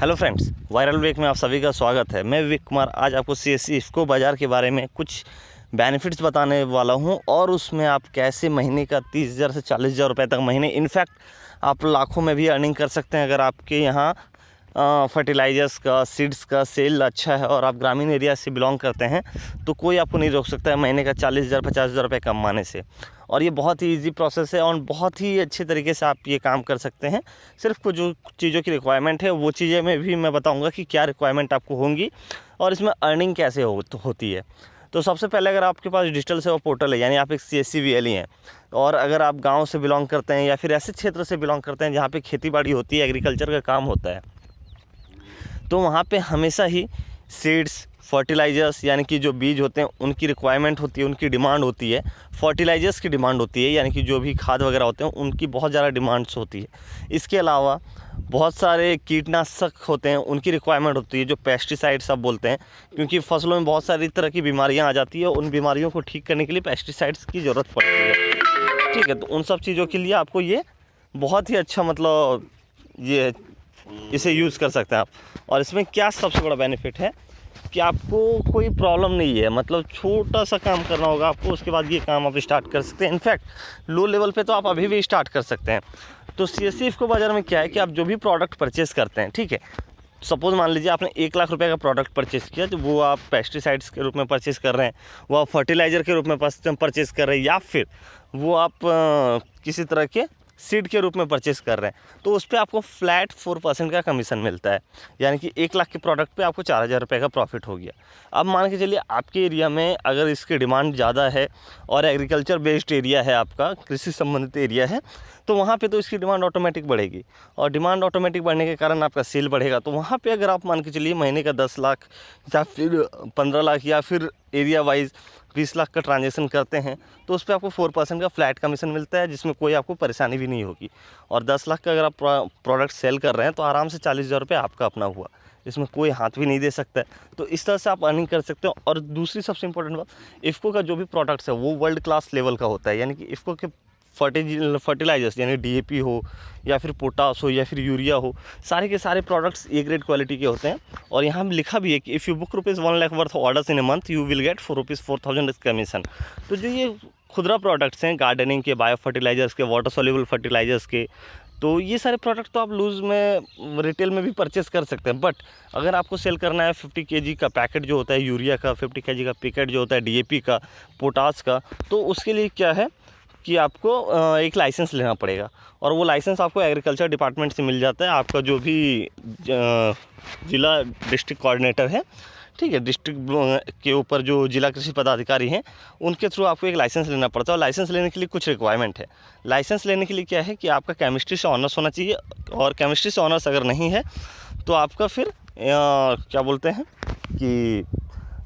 Hello friends, viral week में आप सभी का स्वागत है। मैं विवेक कुमार आज आपको सीएससी इफ्को बाज़ार के बारे में कुछ बेनिफिट्स बताने वाला हूं और उसमें आप कैसे महीने का 30,000 से 40,000 रुपये तक महीने, इनफैक्ट आप लाखों में भी अर्निंग कर सकते हैं अगर आपके यहाँ फर्टिलाइज़र्स का, सीड्स का सेल अच्छा है और आप ग्रामीण एरिया से बिलोंग करते हैं तो कोई आपको नहीं रोक सकता है महीने का 40,000 50,000 रुपये कमाने से। और ये बहुत ही इजी प्रोसेस है और बहुत ही अच्छे तरीके से आप ये काम कर सकते हैं। सिर्फ कुछ जो चीज़ों की रिक्वायरमेंट है वो चीज़ें में भी मैं बताऊंगा कि क्या रिक्वायरमेंट आपको होंगी और इसमें अर्निंग कैसे होती है। तो सबसे पहले अगर आपके पास डिजिटल सेवा पोर्टल है, यानी आप एक CSC VLE हैं और अगर आप गाँव से बिलोंग करते हैं या फिर ऐसे क्षेत्र से बिलोंग करते हैं जहाँ पर खेती बाड़ी होती है, एग्रीकल्चर का काम होता है, तो वहाँ पे हमेशा ही सीड्स, फर्टिलाइज़र्स यानी कि जो बीज होते हैं उनकी रिक्वायरमेंट होती है, उनकी डिमांड होती है। फर्टिलाइज़र्स की डिमांड होती है यानी कि जो भी खाद वगैरह होते हैं उनकी बहुत ज़्यादा डिमांड्स होती है। इसके अलावा बहुत सारे कीटनाशक होते हैं, उनकी रिक्वायरमेंट होती है, जो पेस्टिसाइड्स आप बोलते हैं, क्योंकि फसलों में बहुत सारी तरह की बीमारियाँ आ जाती है। उन बीमारियों को ठीक करने के लिए पेस्टिसाइड्स की ज़रूरत पड़ती है। ठीक है, तो उन सब चीज़ों के लिए आपको ये बहुत ही अच्छा मतलब ये इसे यूज़ कर सकते हैं आप। और इसमें क्या सबसे बड़ा बेनिफिट है कि आपको कोई प्रॉब्लम नहीं है, मतलब छोटा सा काम करना होगा आपको, उसके बाद ये काम आप स्टार्ट कर सकते हैं। इनफैक्ट लो लेवल पे तो आप अभी भी स्टार्ट कर सकते हैं। तो CSC इफ्को बाज़ार में क्या है कि आप जो भी प्रोडक्ट परचेस करते हैं, ठीक है, सपोज़ मान लीजिए आपने 1 लाख रुपए का प्रोडक्ट परचेस किया, तो वो आप पेस्टिसाइड्स के रूप में परचेस कर रहे हैं, वो आप फर्टिलाइज़र के रूप में परचेस कर रहे हैं, या फिर वो आप किसी तरह के सीड के रूप में परचेस कर रहे हैं, तो उस पर आपको फ्लैट 4% का कमीशन मिलता है। यानी कि 1 लाख के प्रोडक्ट पे आपको 4,000 रुपये का प्रॉफिट हो गया। अब मान के चलिए आपके एरिया में अगर इसकी डिमांड ज़्यादा है और एग्रीकल्चर बेस्ड एरिया है, आपका कृषि संबंधित एरिया है, तो वहाँ पे तो इसकी डिमांड ऑटोमेटिक बढ़ेगी और डिमांड ऑटोमेटिक बढ़ने के कारण आपका सेल बढ़ेगा। तो वहाँ पे अगर आप मान के चलिए महीने का 10 लाख या फिर 15 लाख या फिर एरिया वाइज 20 लाख का ट्रांजेक्शन करते हैं, तो उस पर आपको 4% का फ्लैट कमीशन मिलता है, जिसमें कोई आपको परेशानी भी नहीं होगी। और 10 लाख का अगर आप प्रोडक्ट सेल कर रहे हैं तो आराम से 40,000 रुपये आपका अपना हुआ, इसमें कोई हाथ भी नहीं दे सकता है। तो इस तरह से आप अर्निंग कर सकते हो। और दूसरी सबसे इंपॉर्टेंट बात, इफ्को का जो भी प्रोडक्ट्स है वो वर्ल्ड क्लास लेवल का होता है। यानी कि इफ्को के फर्टिलाइजर्स यानी DAP हो या फिर पोटास हो या फिर यूरिया हो, सारे के सारे प्रोडक्ट्स A ग्रेड क्वालिटी के होते हैं। और यहाँ लिखा भी है कि if you book ₹1 lakh worth orders in a month you will get ₹4,000 commission. तो जो ये खुदरा प्रोडक्ट्स हैं गार्डनिंग के, बायो फर्टिलाइजर्स के, वाटर सॉल्युबल फर्टिलाइजर्स के, तो ये सारे प्रोडक्ट तो आप लूज़ में रिटेल में भी परचेस कर सकते हैं। बट अगर आपको सेल करना है 50 kg का पैकेट जो होता है यूरिया का, 50 kg का पैकेट जो होता है DAP का, पोटास का, तो उसके लिए क्या है कि आपको एक लाइसेंस लेना पड़ेगा और वो लाइसेंस आपको एग्रीकल्चर डिपार्टमेंट से मिल जाता है। आपका जो भी जिला डिस्ट्रिक्ट कोऑर्डिनेटर है, ठीक है, डिस्ट्रिक्ट के ऊपर जो जिला कृषि पदाधिकारी हैं, उनके थ्रू आपको एक लाइसेंस लेना पड़ता है। और लाइसेंस लेने के लिए कुछ रिक्वायरमेंट है। लाइसेंस लेने के लिए क्या है कि आपका केमिस्ट्री से ऑनर्स होना चाहिए, और केमिस्ट्री से ऑनर्स अगर नहीं है तो आपका फिर क्या बोलते हैं कि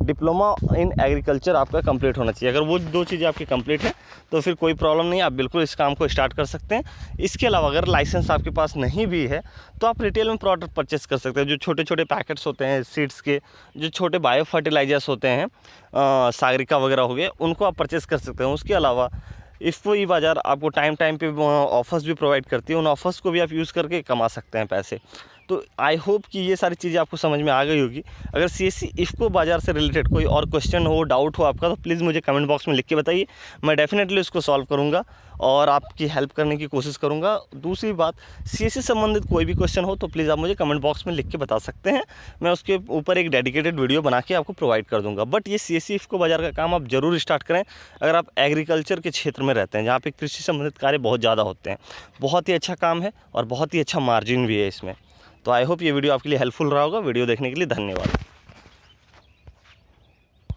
डिप्लोमा इन एग्रीकल्चर आपका कंप्लीट होना चाहिए। अगर वो 2 चीज़ें आपकी कंप्लीट है तो फिर कोई प्रॉब्लम नहीं, आप बिल्कुल इस काम को स्टार्ट कर सकते हैं। इसके अलावा अगर लाइसेंस आपके पास नहीं भी है तो आप रिटेल में प्रोडक्ट परचेस कर सकते हैं। जो छोटे छोटे पैकेट्स होते हैं सीड्स के, जो छोटे बायो फर्टिलाइजर्स होते हैं, सागरिका वगैरह हो गए, उनको आप परचेस कर सकते हैं। उसके अलावा इफ्को ई बाज़ार आपको टाइम पे ऑफर्स भी प्रोवाइड करती है, उन ऑफर्स को भी आप यूज़ करके कमा सकते हैं पैसे। तो आई होप कि ये सारी चीज़ें आपको समझ में आ गई होगी। अगर CSC इफ्को बाज़ार से रिलेटेड कोई और क्वेश्चन हो, डाउट हो आपका, तो प्लीज़ मुझे कमेंट बॉक्स में लिख के बताइए, मैं डेफिनेटली उसको सॉल्व करूँगा और आपकी हेल्प करने की कोशिश करूँगा। दूसरी बात, CSC संबंधित कोई भी क्वेश्चन हो तो प्लीज़ आप मुझे कमेंट बॉक्स में लिख के बता सकते हैं, मैं उसके ऊपर एक डेडिकेटेड वीडियो बना के आपको प्रोवाइड कर दूँगा। बट ये CSC इफ्को बाज़ार का काम आप ज़रूर स्टार्ट करें अगर आप एग्रीकल्चर के क्षेत्र में रहते हैं, जहाँ पे कृषि संबंधित कार्य बहुत ज़्यादा होते हैं। बहुत ही अच्छा काम है और बहुत ही अच्छा मार्जिन भी है इसमें। तो आई होप ये वीडियो आपके लिए हेल्पफुल रहा होगा। वीडियो देखने के लिए धन्यवाद।